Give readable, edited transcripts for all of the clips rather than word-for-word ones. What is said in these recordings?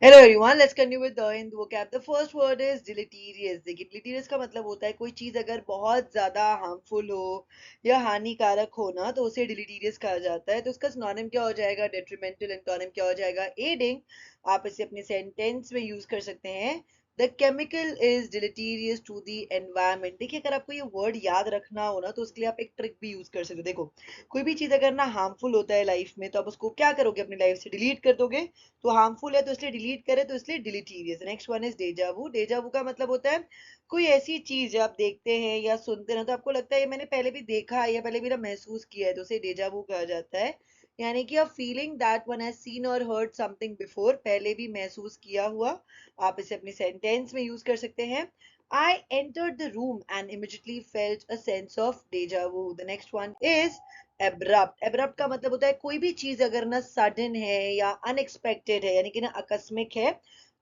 Hello everyone, let's continue with the Hindu vocab. The first word is deleterious. देखिए deleterious का मतलब होता है कोई चीज अगर बहुत ज्यादा हार्मफुल हो या हानिकारक हो ना तो उसे deleterious कहा जाता है। तो उसका सिनोनिम क्या हो जाएगा? detrimental। एंटोनिम क्या हो जाएगा? aiding। आप इसे अपने सेंटेंस में यूज कर सकते हैं। The chemical is deleterious to the environment. देखिए अगर आपको ये वर्ड याद रखना हो ना तो उसके लिए आप एक ट्रिक भी यूज कर सकते हो। देखो कोई भी चीज अगर ना हार्मफुल होता है लाइफ में तो आप उसको क्या करोगे? अपनी लाइफ से डिलीट कर दोगे। तो हार्मफुल है तो इसलिए डिलीट करे तो इसलिए deleterious. Next one is deja vu. Deja vu का मतलब होता है कोई ऐसी चीज आप देखते हैं या सुनते हैं तो आपको लगता है ये मैंने पहले भी देखा है या पहले भी ना महसूस किया है, तो उसे डेजावू कहा जाता है। यानी कि a feeling that one has seen और हर्ड समथिंग बिफोर, पहले भी महसूस किया हुआ। आप इसे अपने सेंटेंस में यूज कर सकते हैं। I entered the room and immediately felt a sense of deja vu. The next one is abrupt. Abrupt का मतलब होता है कोई भी चीज अगर ना सडन है या अनएक्सपेक्टेड है यानी कि ना आकस्मिक है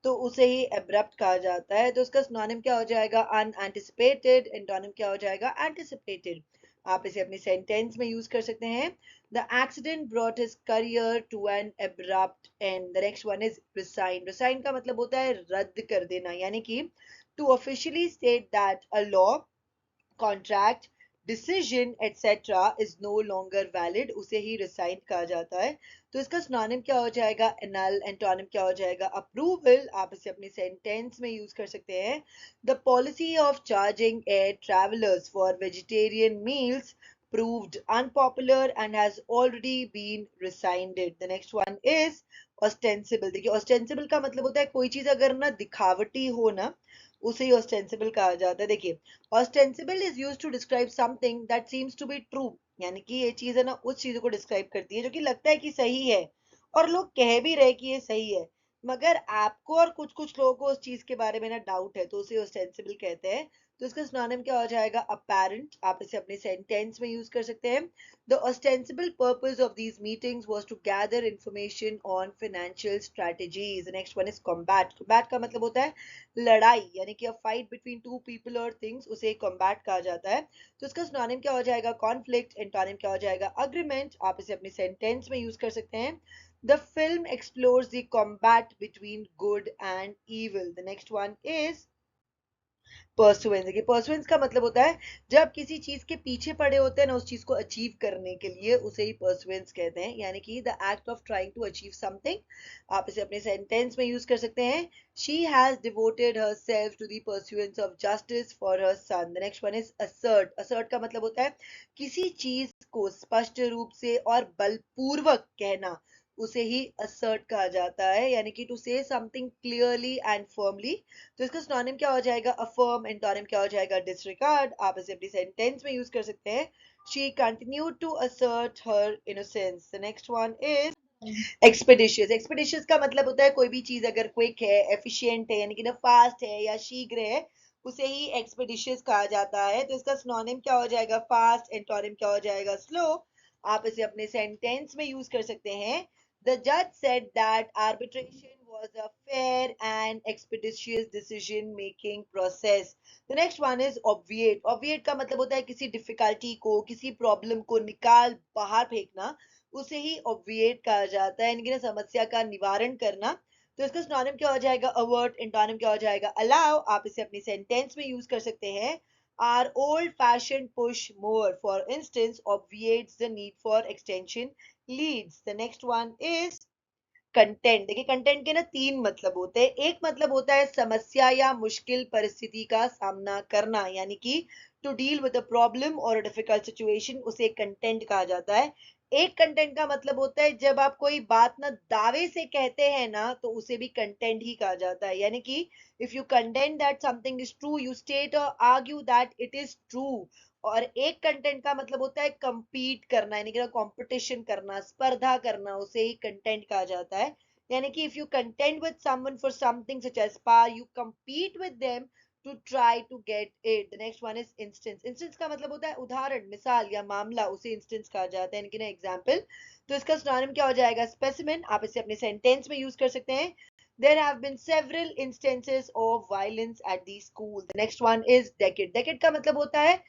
तो उसे ही एब्रप्ट कहा जाता है। तो उसका सिनोनिम क्या हो जाएगा? अनएंटिसिपेटेड। एंटोनिम क्या हो जाएगा? एंटिसिपेटेड। आप इसे अपनी सेंटेंस में यूज कर सकते हैं। The accident brought his career to an abrupt end. The next one is resign. Resign का मतलब होता है रद्द कर देना, यानी कि to officially state that a law, contract, decision etcetera is no longer valid, उसे ही रिसाइन कहा जाता है। तो इसका सिनोनिम क्या हो जाएगा? एनल। एंटोनिम क्या हो जाएगा? अप्रूवल। आप इसे अपने सेंटेंस में यूज कर सकते हैं। The policy of charging air travellers for vegetarian meals proved unpopular and has already been rescinded. The next one is ostensible। देखिए ostensible का मतलब होता है कोई चीज अगर ना दिखावटी हो ना उसे ही ostensible कहा जाता है। देखिए ostensible is used to describe something that seems to be true, यानी कि ये चीज है ना उस चीज को डिस्क्राइब करती है जो कि लगता है कि सही है और लोग कह भी रहे कि ये सही है, मगर आपको और कुछ कुछ लोगों को उस चीज के बारे में ना डाउट है, तो उसे ostensible कहते हैं। तो इसका सिनोनिम क्या हो जाएगा? apparent। आप इसे अपने सेंटेंस में यूज कर सकते हैं। The ostensible purpose of these meetings was to gather information on financial strategies. The next one is combat। combat का मतलब होता है लड़ाई, यानी कि a fight between two people और थिंग्स, उसे कॉम्बैट कहा जाता है। तो इसका सिनोनिम क्या हो जाएगा? कॉन्फ्लिक्ट। एंटोनिम क्या हो जाएगा? अग्रीमेंट। आप इसे अपने सेंटेंस में यूज कर सकते हैं। The film explores the combat between good and evil। The next one is pursuance. देखिए परसुएंस का मतलब होता है जब किसी चीज के पीछे पड़े होते हैं ना उस चीज को अचीव करने के लिए, उसे ही परसुएंस कहते हैं, यानी कि the act of trying to achieve something. आप इसे अपने सेंटेंस में यूज कर सकते हैं। She has devoted herself to the pursuance of justice for her son। The next one is assert। assert का मतलब होता है किसी चीज को स्पष्ट रूप से और बलपूर्वक कहना, उसे ही assert कहा जाता है, यानी कि टू से समथिंग क्लियरली एंड फर्मली। तो इसका सिनोनिम क्या हो जाएगा? अफर्म। एंटोनिम क्या हो जाएगा? डिसरिगार्ड। आप इसे अपनी सेंटेंस में यूज कर सकते हैं। She continued to assert her innocence। The next one is expeditious। expeditious का मतलब होता है कोई भी चीज अगर क्विक है, एफिशिएंट है, यानी कि ना फास्ट है या शीघ्र है, उसे ही एक्सपेडिशियस कहा जाता है। तो इसका सिनोनिम क्या हो जाएगा? फास्ट। एंटोनिम क्या हो जाएगा? स्लो। आप इसे अपने सेंटेंस में यूज कर सकते हैं। द जज said that arbitration was a fair and expeditious decision making process। the next one is obviate। obviate का मतलब होता है किसी डिफिकल्टी को, किसी प्रॉब्लम को निकाल बाहर फेंकना, उसे ही obviate कहा जाता है, यानी कि ना समस्या का निवारण करना। तो इसका सिनोनिम क्या हो जाएगा? अवर्ट। एंटोनिम क्या हो जाएगा? अलाउ। आप इसे अपनी सेंटेंस में यूज कर सकते हैं। Are old fashion push more for instance obviates the need for extension leads। the next one is content. देखिए कंटेंट के ना तीन मतलब होते हैं। एक मतलब होता है समस्या या मुश्किल परिस्थिति का सामना करना, यानी कि to deal with a problem और डिफिकल्ट सिचुएशन, उसे कंटेंट कहा जाता है। एक कंटेंट का मतलब होता है जब आप कोई बात ना दावे से कहते हैं ना तो उसे भी कंटेंट ही कहा जाता है, यानी कि if you content that something is true you state और argue that it is true. और एक कंटेंट का मतलब होता है compete करना, यानी कि कंपटीशन करना, स्पर्धा करना, उसे ही कंटेंट कहा जाता है। यानी कि if you contend with someone for something such as power, you compete with them to try to get it। The next one is instance। instance का मतलब होता है उदाहरण, मिसाल या मामला, उसे instance कहा जाता है, यानी कि ना एग्जाम्पल। तो इसका सिनोनिम क्या हो जाएगा? स्पेसिमेन। आप इसे अपने सेंटेंस में यूज कर सकते हैं। There have been several instances of violence at the school। The next one is decade। decade का मतलब होता है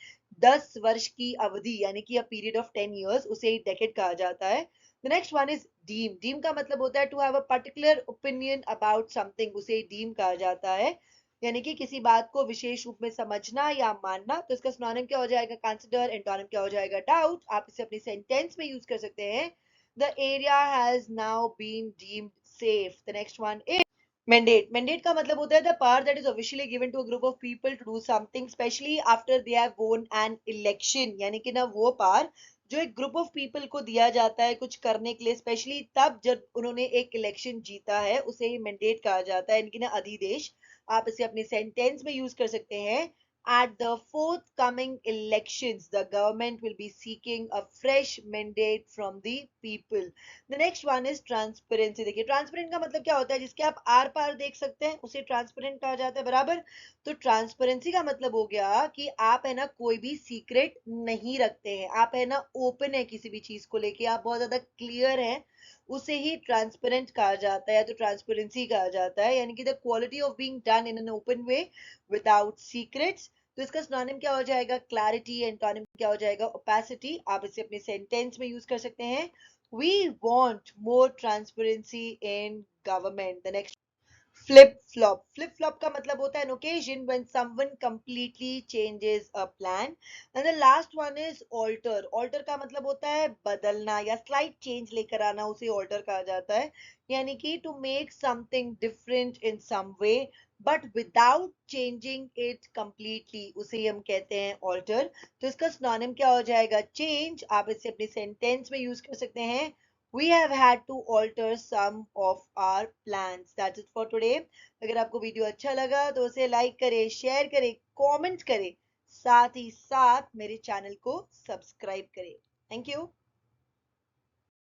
10 वर्ष की अवधि, यानी कि a period of 10 years, उसे ही decade कहा जाता है। The next one is deem. Deem का मतलब होता है to have a particular opinion about something, उसे डीम कहा जाता है, यानी कि किसी बात को विशेष रूप में समझना या मानना। तो इसका सिनोनिम क्या हो जाएगा? कंसिडर। एंटोनिम क्या हो जाएगा? डाउट। आप इसे अपनी सेंटेंस में यूज कर सकते हैं। The area has now been deemed safe. The next one is mandate. Mandate का मतलब होता है the power that is officially given to a group of people to do something specially after they have won an election, यानी कि ना वो power जो एक ग्रुप ऑफ पीपल को दिया जाता है कुछ करने के लिए, स्पेशली तब जब उन्होंने एक इलेक्शन जीता है, उसे ही मैंडेट कहा जाता है, यानी कि ना अधिदेश। आप इसे अपनी सेंटेंस में यूज कर सकते हैं। At the forthcoming elections, the government will be seeking a fresh mandate from the people. The next one is transparency। देखिए ट्रांसपेरेंट का मतलब क्या होता है? जिसके आप आर पार देख सकते हैं उसे ट्रांसपेरेंट कहा जाता है, बराबर। तो ट्रांसपेरेंसी का मतलब हो गया कि आप है ना कोई भी सीक्रेट नहीं रखते हैं, आप है ना ओपन है किसी भी चीज को लेके, आप बहुत ज्यादा क्लियर हैं, उसे ही ट्रांसपेरेंट कहा जाता है या तो ट्रांसपेरेंसी कहा जाता है, यानी कि the quality of being done in an open way without secrets. तो इसका सिनोनिम क्या हो जाएगा? क्लैरिटी। एंटोनिम क्या हो जाएगा? ओपेसिटी। आप इसे अपने सेंटेंस में यूज कर सकते हैं। We want more transparency in government. The next flip flop. Flip flop का मतलब होता है an occasion when someone completely changes a plan. And the last one is alter। alter का मतलब होता है बदलना या slight change लेकर आना, उसे alter कहा जाता है, यानी कि to make something different in some way but without changing it completely, उसे ही हम कहते हैं alter। तो इसका सिनोनिम क्या हो जाएगा? change। आप इसे अपनी सेंटेंस में यूज कर सकते हैं। We have had to alter some of our plans. That's it for today. अगर आपको वीडियो अच्छा लगा तो उसे लाइक करें, शेयर करें, कमेंट करें, साथ ही साथ मेरे चैनल को सब्सक्राइब करें। Thank you.